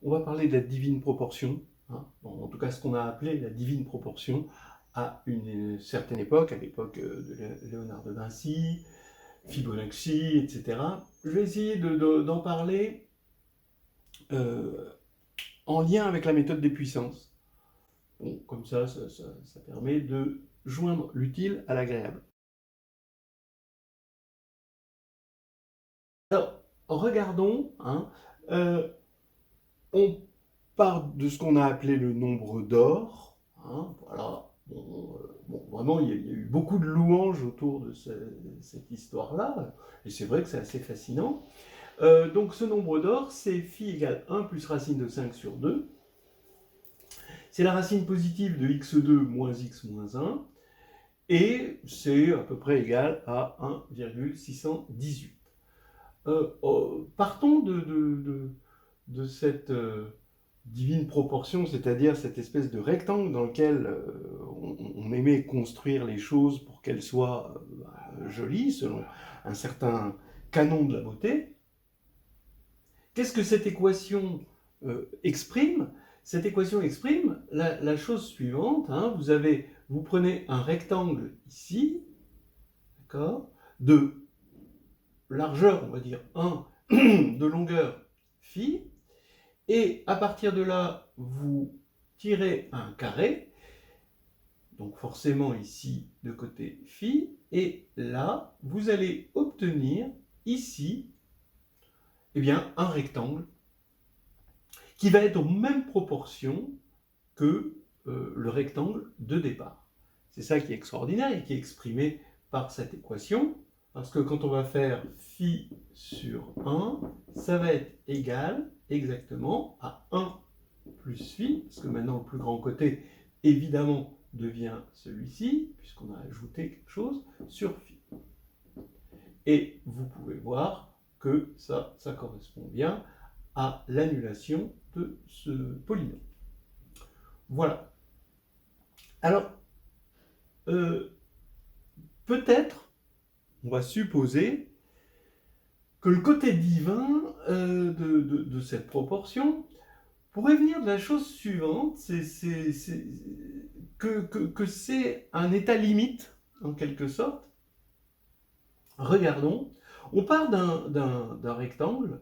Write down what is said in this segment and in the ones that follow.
on va parler de la divine proportion, hein, en tout cas ce qu'on a appelé la divine proportion à une certaine époque, à l'époque de Léonard de Vinci, Fibonacci, etc. Je vais essayer d'en parler euh, en lien avec la méthode des puissances. Bon, comme ça permet de joindre l'utile à l'agréable. Alors, regardons, hein, on part de ce qu'on a appelé le nombre d'or. Hein, voilà. Bon, vraiment, il y a eu beaucoup de louanges autour de cette histoire-là, et c'est vrai que c'est assez fascinant. Donc ce nombre d'or, c'est phi égale 1 plus racine de 5 sur 2. C'est la racine positive de x2 moins x moins 1, et c'est à peu près égal à 1,618. Partons de cette divine proportion, c'est-à-dire cette espèce de rectangle dans lequel on aimait construire les choses pour qu'elles soient jolies, selon un certain canon de la beauté. Qu'est-ce que cette équation exprime? Cette équation exprime la chose suivante. Hein, vous prenez un rectangle ici, d'accord, de largeur, on va dire 1, de longueur phi, et à partir de là, vous tirez un carré, donc forcément ici de côté phi, et là, vous allez obtenir ici, eh bien, un rectangle qui va être aux mêmes proportions que le rectangle de départ. C'est ça qui est extraordinaire et qui est exprimé par cette équation, parce que quand on va faire phi sur 1, ça va être égal exactement à 1 plus phi, parce que maintenant le plus grand côté, évidemment, devient celui-ci, puisqu'on a ajouté quelque chose, sur phi. Et vous pouvez voir que ça correspond bien à l'annulation de ce polynôme. Voilà. Alors, peut-être, on va supposer que le côté divin de cette proportion pourrait venir de la chose suivante, que c'est un état limite, en quelque sorte. Regardons, on part d'un rectangle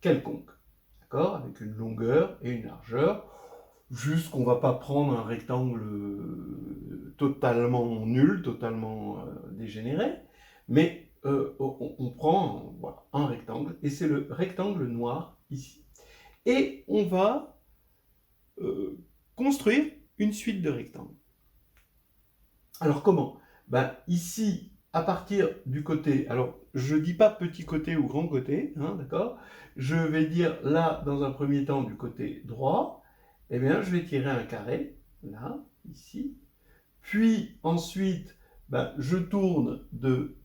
quelconque, d'accord, avec une longueur et une largeur. Juste qu'on ne va pas prendre un rectangle totalement nul, totalement dégénéré, mais on prend voilà, un rectangle, et c'est le rectangle noir ici. Et on va construire une suite de rectangles. Alors comment? Ben, ici, à partir du côté, alors je ne dis pas petit côté ou grand côté, hein, d'accord? Je vais dire là, dans un premier temps, du côté droit, eh bien, je vais tirer un carré, là, ici. Puis ensuite, ben, je tourne de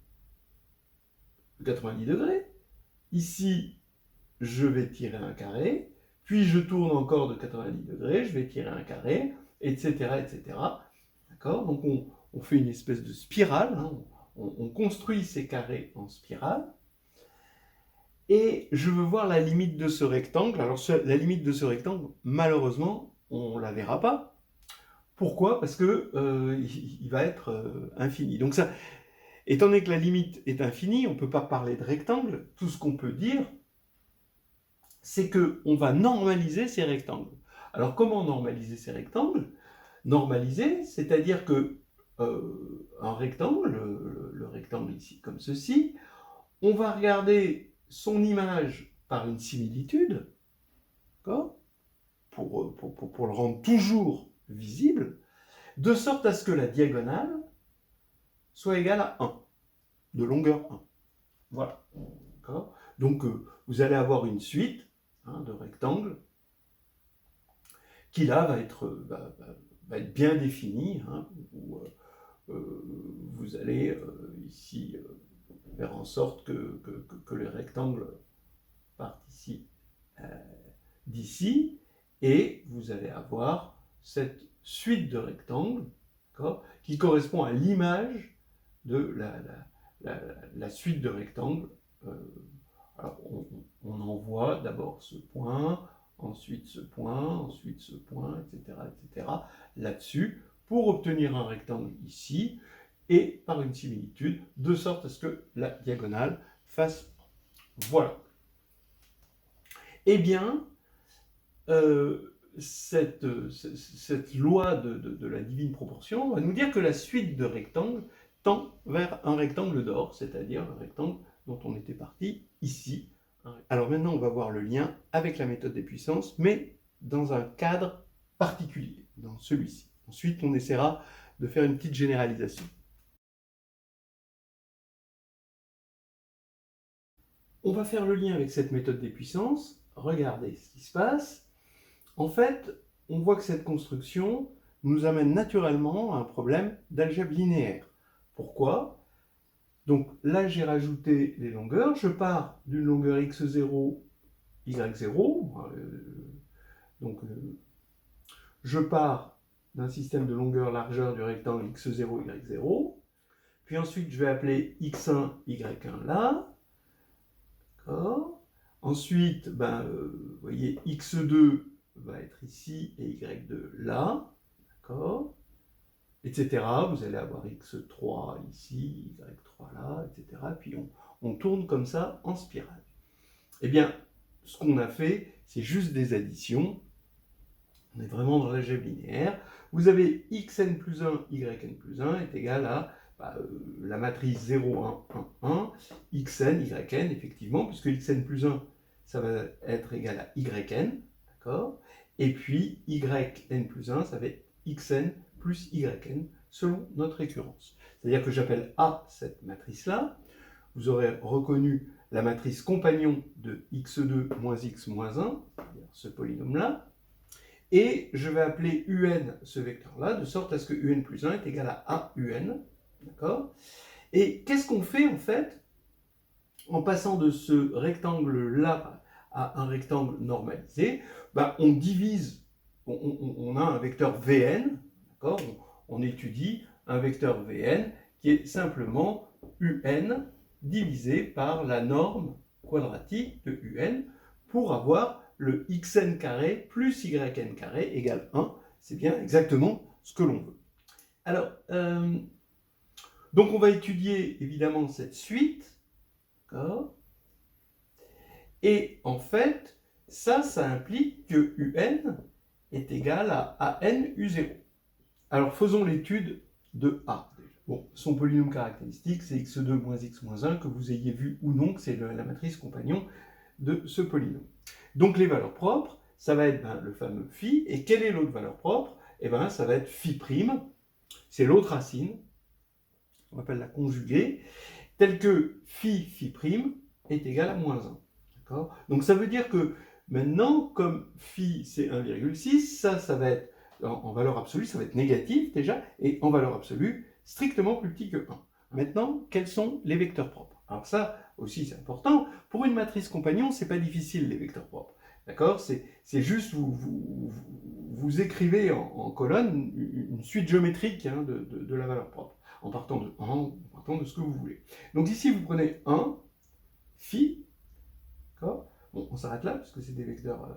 90 degrés. Ici, je vais tirer un carré. Puis je tourne encore de 90 degrés, je vais tirer un carré, etc., etc. D'accord? Donc on fait une espèce de spirale, hein, on construit ces carrés en spirale, et je veux voir la limite de ce rectangle. Alors la limite de ce rectangle, malheureusement, on ne la verra pas. Pourquoi? Parce que il va être infini. Donc ça, étant donné que la limite est infinie, on ne peut pas parler de rectangle. Tout ce qu'on peut dire, c'est qu'on va normaliser ces rectangles. Alors comment normaliser ces rectangles? Normaliser, c'est-à-dire que un rectangle, le rectangle ici comme ceci, on va regarder son image par une similitude, pour le rendre toujours visible, de sorte à ce que la diagonale soit égale à 1, de longueur 1. Voilà. Donc vous allez avoir une suite de rectangles qui là va être bien définie, hein, où vous allez ici faire en sorte que les rectangles partent ici, d'ici, et vous allez avoir cette suite de rectangles qui correspond à l'image de la suite de rectangles. Alors on envoie d'abord ce point, ensuite ce point, etc., là-dessus, pour obtenir un rectangle ici, et par une similitude, de sorte à ce que la diagonale fasse voilà. Eh bien, cette loi de la divine proportion va nous dire que la suite de rectangles tend vers un rectangle d'or, c'est-à-dire le rectangle dont on était parti ici. Alors maintenant, on va voir le lien avec la méthode des puissances, mais dans un cadre particulier, dans celui-ci. Ensuite, on essaiera de faire une petite généralisation. On va faire le lien avec cette méthode des puissances. Regardez ce qui se passe. En fait, on voit que cette construction nous amène naturellement à un problème d'algèbre linéaire. Pourquoi? Donc là, j'ai rajouté les longueurs. Je pars d'une longueur x0, y0. Je pars d'un système de longueur-largeur du rectangle x0, y0. Puis ensuite, je vais appeler x1, y1 là. D'accord. Ensuite, vous voyez, x2 va être ici et y2 là. D'accord. Etc. Vous allez avoir x3 ici, y3 là, etc. Puis on tourne comme ça en spirale. Eh bien, ce qu'on a fait, c'est juste des additions. On est vraiment dans l'algèbre linéaire. Vous avez xn plus 1, yn plus 1 est égal à la matrice 0, 1, 1, 1, xn, yn, effectivement, puisque xn plus 1, ça va être égal à yn, d'accord? Et puis yn plus 1, ça va être xn plus yn, selon notre récurrence. C'est-à-dire que j'appelle A cette matrice-là. Vous aurez reconnu la matrice compagnon de x2 moins x moins 1, c'est-à-dire ce polynôme-là. Et je vais appeler un ce vecteur-là, de sorte à ce que un plus 1 est égal à un, d'accord? Et qu'est-ce qu'on fait en fait en passant de ce rectangle-là à un rectangle normalisé? On divise, on a un vecteur Vn, d'accord? On étudie un vecteur Vn qui est simplement un divisé par la norme quadratique de un pour avoir le xn carré plus yn carré égale 1. C'est bien exactement ce que l'on veut. Alors, donc on va étudier évidemment cette suite. D'accord. Et en fait, ça implique que un est égal à an u0. Alors faisons l'étude de A. Bon, son polynôme caractéristique, c'est x2 moins x moins 1, que vous ayez vu ou non que c'est la matrice compagnon de ce polynôme. Donc les valeurs propres, ça va être le fameux phi. Et quelle est l'autre valeur propre? Eh bien, ça va être phi prime. C'est l'autre racine, on appelle la conjuguée, telle que phi prime est égal à moins 1. D'accord? Donc ça veut dire que maintenant, comme phi c'est 1,6, ça va être, en valeur absolue, ça va être négatif déjà, et en valeur absolue, strictement plus petit que 1. Maintenant, quels sont les vecteurs propres? Alors ça aussi c'est important. Pour une matrice compagnon, c'est pas difficile les vecteurs propres. D'accord? C'est juste vous écrivez en colonne une suite géométrique de la valeur propre, en partant de 1, en partant de ce que vous voulez. Donc ici vous prenez 1, phi, d'accord? Bon, on s'arrête là, parce que c'est des vecteurs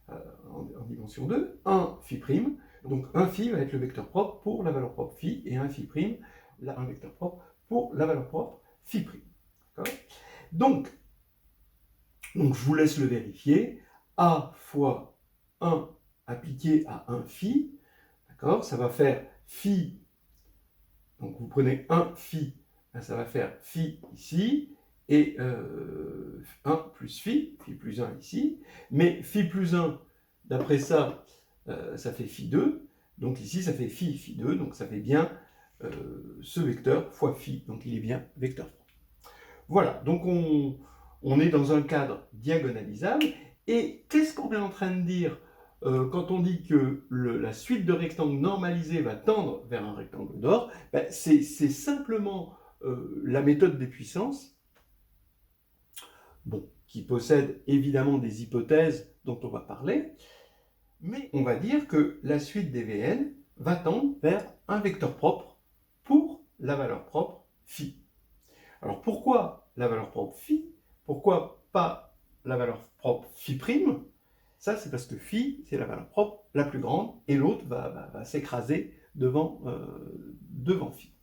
en dimension 2, 1 phi prime, donc 1 phi va être le vecteur propre pour la valeur propre phi, et 1 phi prime, un vecteur propre pour la valeur propre phi prime. Donc, je vous laisse le vérifier. A fois 1 appliqué à 1 phi, d'accord, ça va faire phi, donc vous prenez 1 phi, ça va faire phi ici, et 1 plus phi plus 1 ici, mais phi plus 1, d'après ça, ça fait phi 2, donc ici ça fait phi 2, donc ça fait bien ce vecteur fois phi, donc il est bien vecteur propre. Voilà, donc on est dans un cadre diagonalisable, et qu'est-ce qu'on est en train de dire quand on dit que la suite de rectangles normalisés va tendre vers un rectangle d'or? C'est simplement la méthode des puissances, qui possède évidemment des hypothèses dont on va parler, mais on va dire que la suite des Vn va tendre vers un vecteur propre pour la valeur propre phi. Alors pourquoi la valeur propre phi? Pourquoi pas la valeur propre phi prime? Ça, c'est parce que phi, c'est la valeur propre la plus grande, et l'autre va s'écraser devant phi.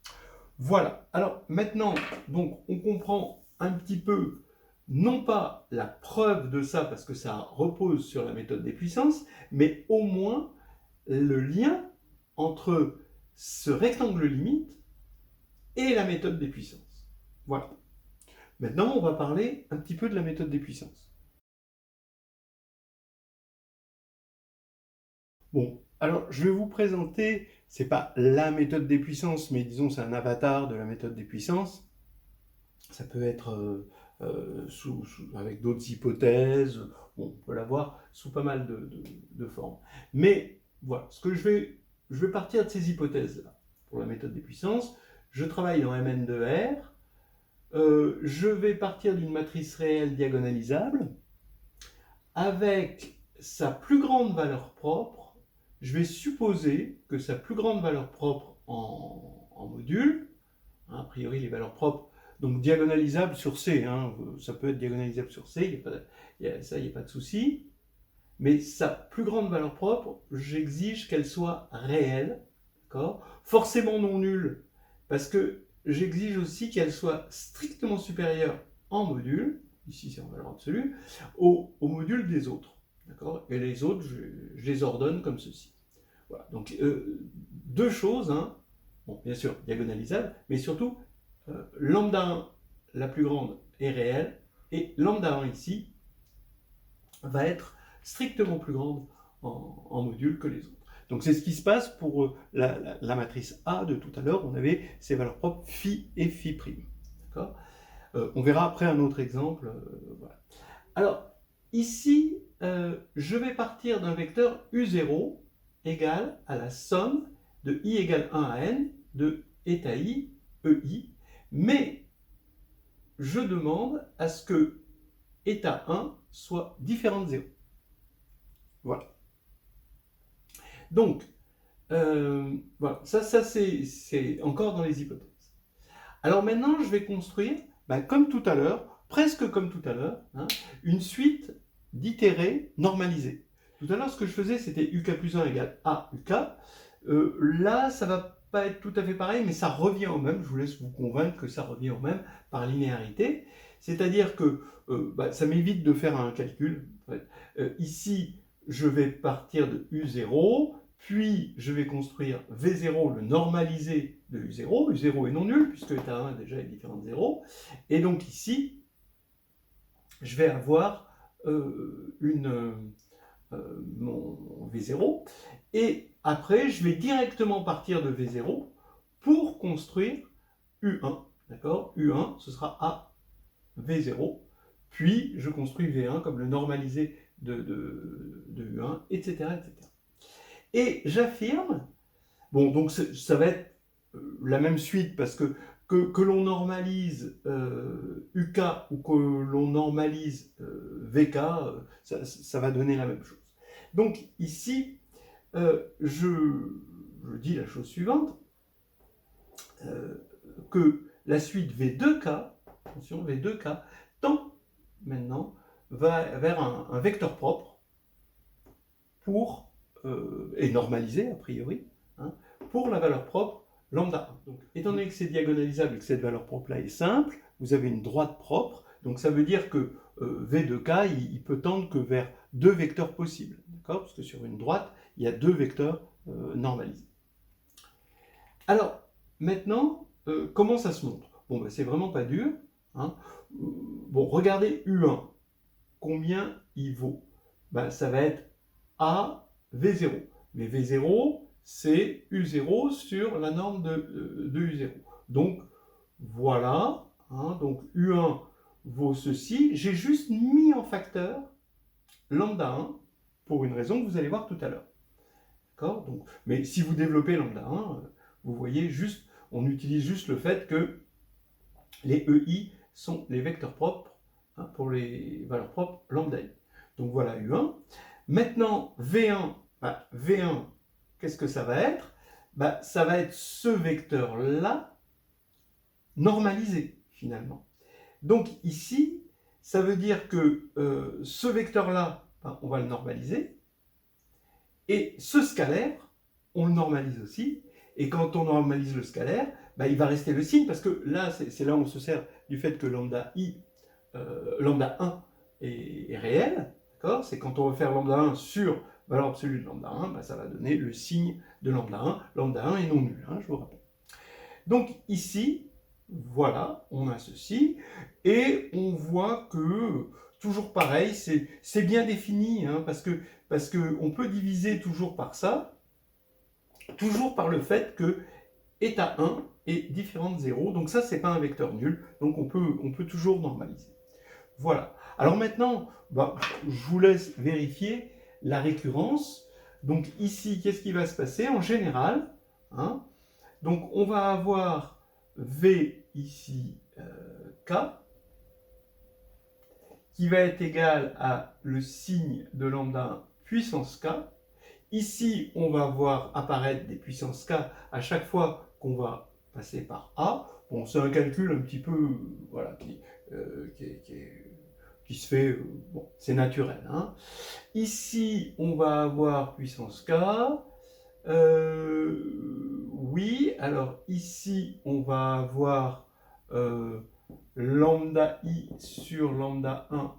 Voilà. Alors maintenant, donc, on comprend un petit peu, non pas la preuve de ça, parce que ça repose sur la méthode des puissances, mais au moins le lien entre ce rectangle limite et la méthode des puissances. Voilà. Maintenant, on va parler un petit peu de la méthode des puissances. Bon, alors je vais vous présenter, c'est pas la méthode des puissances, mais disons c'est un avatar de la méthode des puissances. Ça peut être avec d'autres hypothèses, bon, on peut l'avoir sous pas mal de formes. Mais voilà, je vais partir de ces hypothèses-là pour la méthode des puissances. Je travaille dans Mn de R, je vais partir d'une matrice réelle diagonalisable, avec sa plus grande valeur propre, je vais supposer que sa plus grande valeur propre en module, hein, a priori les valeurs propres, donc diagonalisable sur C, hein, ça peut être diagonalisable sur C, il n'y a pas de souci, mais sa plus grande valeur propre, j'exige qu'elle soit réelle, forcément non nulle, parce que j'exige aussi qu'elle soit strictement supérieure en module, ici c'est en valeur absolue, au module des autres. Et les autres, je les ordonne comme ceci. Voilà. Donc, deux choses, hein. Bon, bien sûr, diagonalisable, mais surtout, lambda 1, la plus grande, est réelle, et lambda 1 ici va être strictement plus grande en module que les autres. Donc c'est ce qui se passe pour la matrice A de tout à l'heure, on avait ses valeurs propres phi et phi'. D'accord. On verra après un autre exemple. Voilà. Alors, ici, je vais partir d'un vecteur U0 égal à la somme de i égale 1 à n de eta i, ei, mais je demande à ce que eta 1 soit différent de 0. Voilà. Donc, voilà, ça c'est encore dans les hypothèses. Alors maintenant, je vais construire, comme tout à l'heure, presque comme tout à l'heure, hein, une suite d'itérés normalisés. Tout à l'heure, ce que je faisais, c'était uk plus 1 égale a uk. Là, ça va pas être tout à fait pareil, mais ça revient au même. Je vous laisse vous convaincre que ça revient au même par linéarité. C'est-à-dire que ça m'évite de faire un calcul. En fait. Ici, je vais partir de U0, puis je vais construire V0, le normalisé de U0. U0 est non nul, puisque état 1 déjà est différent de 0. Et donc ici, je vais avoir mon V0. Et après, je vais directement partir de V0 pour construire U1. D'accord? U1, ce sera A V0. Puis, je construis V1 comme le normalisé de U1, etc., etc. Et j'affirme, bon, donc ça va être la même suite parce que l'on normalise UK ou que l'on normalise VK, ça va donner la même chose. Donc ici, je dis la chose suivante, que la suite V2K, attention, V2K, tend maintenant vers un vecteur propre pour, et normalisé a priori, hein, pour la valeur propre lambda 1. Donc, étant donné que c'est diagonalisable et que cette valeur propre-là est simple, vous avez une droite propre, donc ça veut dire que V de K, il peut tendre que vers deux vecteurs possibles, d'accord? Parce que sur une droite, il y a deux vecteurs normalisés. Alors, maintenant, comment ça se montre? Bon, c'est vraiment pas dur, hein. Bon, regardez U1, combien il vaut? Ça va être A V0. Mais V0, c'est U0 sur la norme de U0. Donc, voilà. Hein, donc, U1 vaut ceci. J'ai juste mis en facteur lambda 1 pour une raison que vous allez voir tout à l'heure. D'accord? Donc, mais si vous développez lambda 1, vous voyez juste, on utilise juste le fait que les EI sont les vecteurs propres, hein, pour les valeurs propres lambda i. Donc voilà U1. Maintenant, V1, V1, qu'est-ce que ça va être? Ça va être ce vecteur-là normalisé, finalement. Donc ici, ça veut dire que ce vecteur-là, ben, on va le normaliser. Et ce scalaire, on le normalise aussi. Et quand on normalise le scalaire, ben, il va rester le signe, parce que là, c'est là où on se sert du fait que lambda 1 est réel. C'est quand on veut faire lambda 1 sur valeur absolue de lambda 1, ben, ça va donner le signe de lambda 1. Lambda 1 est non nul, je vous rappelle. Donc ici, voilà, on a ceci, et on voit que, toujours pareil, c'est bien défini, parce que on peut diviser toujours par ça, toujours par le fait que état 1 est différent de 0, donc ça, c'est pas un vecteur nul, donc on peut toujours normaliser. Voilà. Alors maintenant, bah, je vous laisse vérifier la récurrence. Donc ici, qu'est-ce qui va se passer? En général, donc on va avoir V ici, K, qui va être égal à le signe de lambda 1 puissance K. Ici, on va voir apparaître des puissances K à chaque fois qu'on va passer par A. Bon, c'est un calcul un petit peu, voilà, qui se fait, bon, c'est naturel. Ici, on va avoir puissance K. Oui, alors ici, on va avoir lambda i sur lambda 1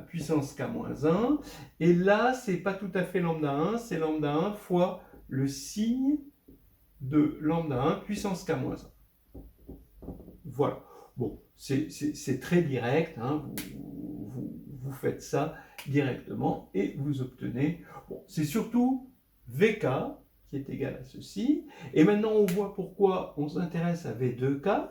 puissance k-1. Et là, c'est pas tout à fait lambda 1, c'est lambda 1 fois le signe de lambda 1 puissance k-1. Voilà. Bon, c'est très direct, vous faites ça directement et vous obtenez... Bon, c'est surtout VK qui est égal à ceci. Et maintenant, on voit pourquoi on s'intéresse à V2K.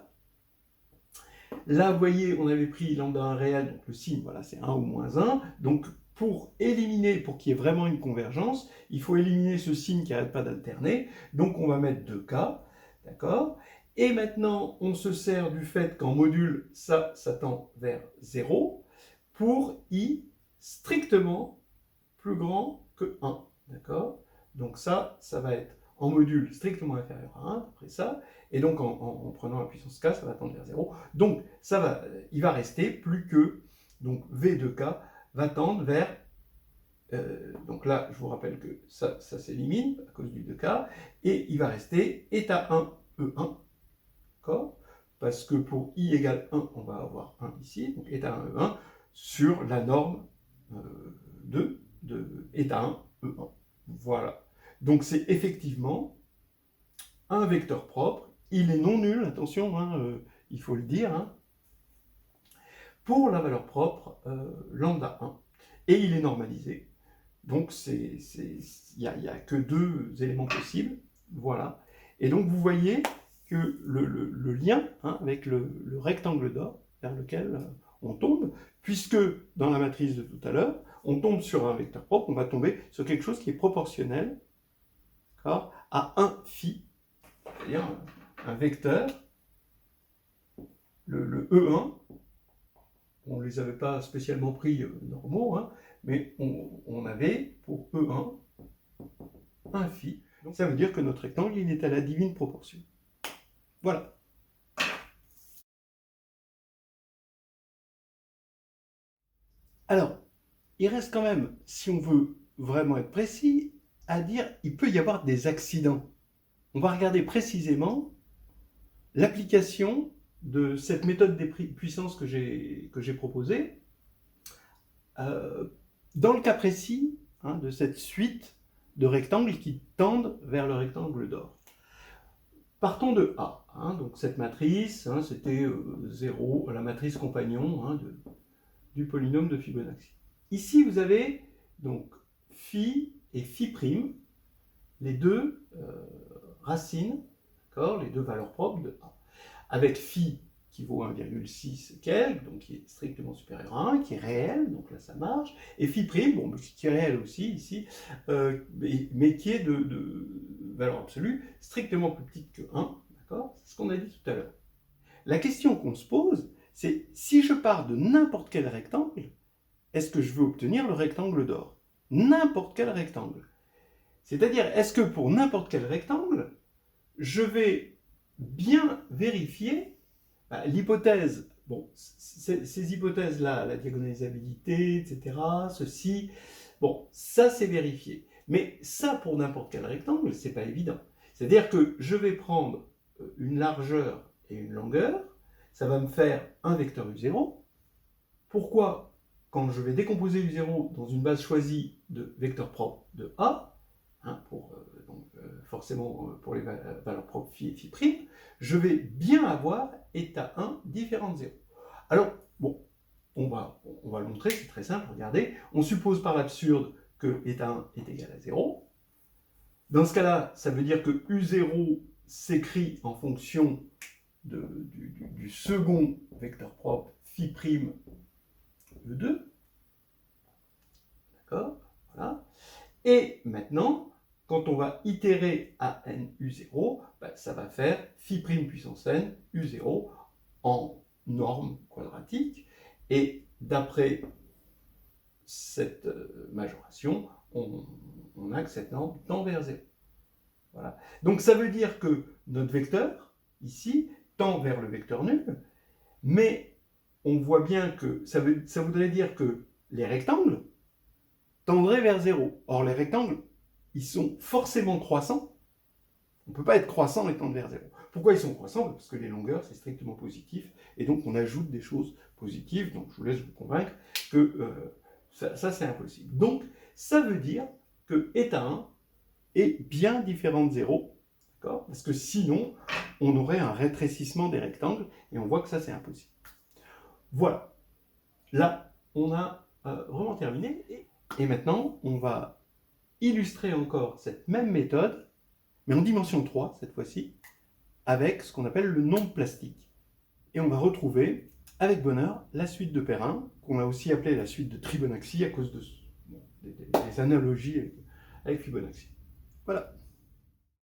Là, vous voyez, on avait pris lambda 1 réel, donc le signe, voilà, c'est 1 ou moins 1. Donc, pour éliminer, pour qu'il y ait vraiment une convergence, il faut éliminer ce signe qui n'arrête pas d'alterner. Donc, on va mettre 2K, d'accord? Et maintenant, on se sert du fait qu'en module, ça tend vers 0, pour i strictement plus grand que 1, d'accord? Donc ça va être en module strictement inférieur à 1, après ça, et donc en prenant la puissance k, ça va tendre vers 0. Donc il va rester plus que, donc V de k va tendre vers, donc là, je vous rappelle que ça s'élimine à cause du 2k, et il va rester état 1, E1, d'accord? Parce que pour i égale 1, on va avoir 1 ici, donc état 1, E1, sur la norme de état 1, E1. Voilà. Donc c'est effectivement un vecteur propre. Il est non nul, attention, il faut le dire, pour la valeur propre lambda 1. Et il est normalisé. Donc il n'y a que deux éléments possibles. Voilà. Et donc vous voyez que le lien avec le rectangle d'or vers lequel on tombe, puisque dans la matrice de tout à l'heure, on tombe sur un vecteur propre, on va tomber sur quelque chose qui est proportionnel à 1 phi, c'est-à-dire un vecteur, le E1, on ne les avait pas spécialement pris normaux, mais on avait pour E1 un phi. Donc ça veut dire que notre rectangle, il est à la divine proportion. Voilà. Alors, il reste quand même, si on veut vraiment être précis, à dire il peut y avoir des accidents. On va regarder précisément l'application de cette méthode des puissances que j'ai proposée dans le cas précis de cette suite de rectangles qui tendent vers le rectangle d'or. Partons de A. Donc cette matrice, c'était 0, la matrice compagnon du polynôme de Fibonacci. Ici, vous avez donc phi et phi prime, les deux racines, les deux valeurs propres de A. Avec phi qui vaut 1,6 quelques, donc qui est strictement supérieur à 1, qui est réel, donc là ça marche, et phi prime, bon, qui est réel aussi ici, mais qui est de valeur absolue strictement plus petite que 1, d'accord? C'est ce qu'on a dit tout à l'heure. La question qu'on se pose, c'est si je pars de n'importe quel rectangle, est-ce que je veux obtenir le rectangle d'or? N'importe quel rectangle. C'est-à-dire, est-ce que pour n'importe quel rectangle, je vais bien vérifier l'hypothèse, bon, ces hypothèses-là, la diagonalisabilité, etc., ceci, Bon, ça c'est vérifié. Mais ça, pour n'importe quel rectangle, c'est pas évident. C'est-à-dire que je vais prendre une largeur et une longueur, ça va me faire un vecteur U0. Pourquoi, quand je vais décomposer U0 dans une base choisie de vecteurs propres de A, hein, forcément pour les valeurs propres phi et phi', je vais bien avoir état 1 différent de 0. Alors, bon, on va le montrer, c'est très simple, regardez. On suppose par l'absurde que état 1 est égal à 0. Dans ce cas-là, ça veut dire que U0 s'écrit en fonction du second vecteur propre phi' E2. D'accord? Voilà. Et maintenant, quand on va itérer à n U0, ça va faire phi' puissance n U0 en norme quadratique. Et d'après cette majoration, on a que cette norme tend vers 0. Voilà. Donc ça veut dire que notre vecteur, ici, tend vers le vecteur nul, mais on voit bien que ça voudrait dire que les rectangles tendraient vers 0. Or, les rectangles, ils sont forcément croissants. On ne peut pas être croissant et tendre vers 0. Pourquoi ils sont croissants? Parce que les longueurs, c'est strictement positif, et donc on ajoute des choses positives. Donc je vous laisse vous convaincre que ça c'est impossible. Donc, ça veut dire que état 1 est bien différent de 0, d'accord? Parce que sinon, on aurait un rétrécissement des rectangles, et on voit que ça c'est impossible. Voilà. Là, on a vraiment terminé. Et maintenant, on va illustrer encore cette même méthode, mais en dimension 3 cette fois-ci, avec ce qu'on appelle le nombre plastique. Et on va retrouver, avec bonheur, la suite de Perrin, qu'on a aussi appelée la suite de Fibonacci à cause des analogies avec Fibonacci. Voilà.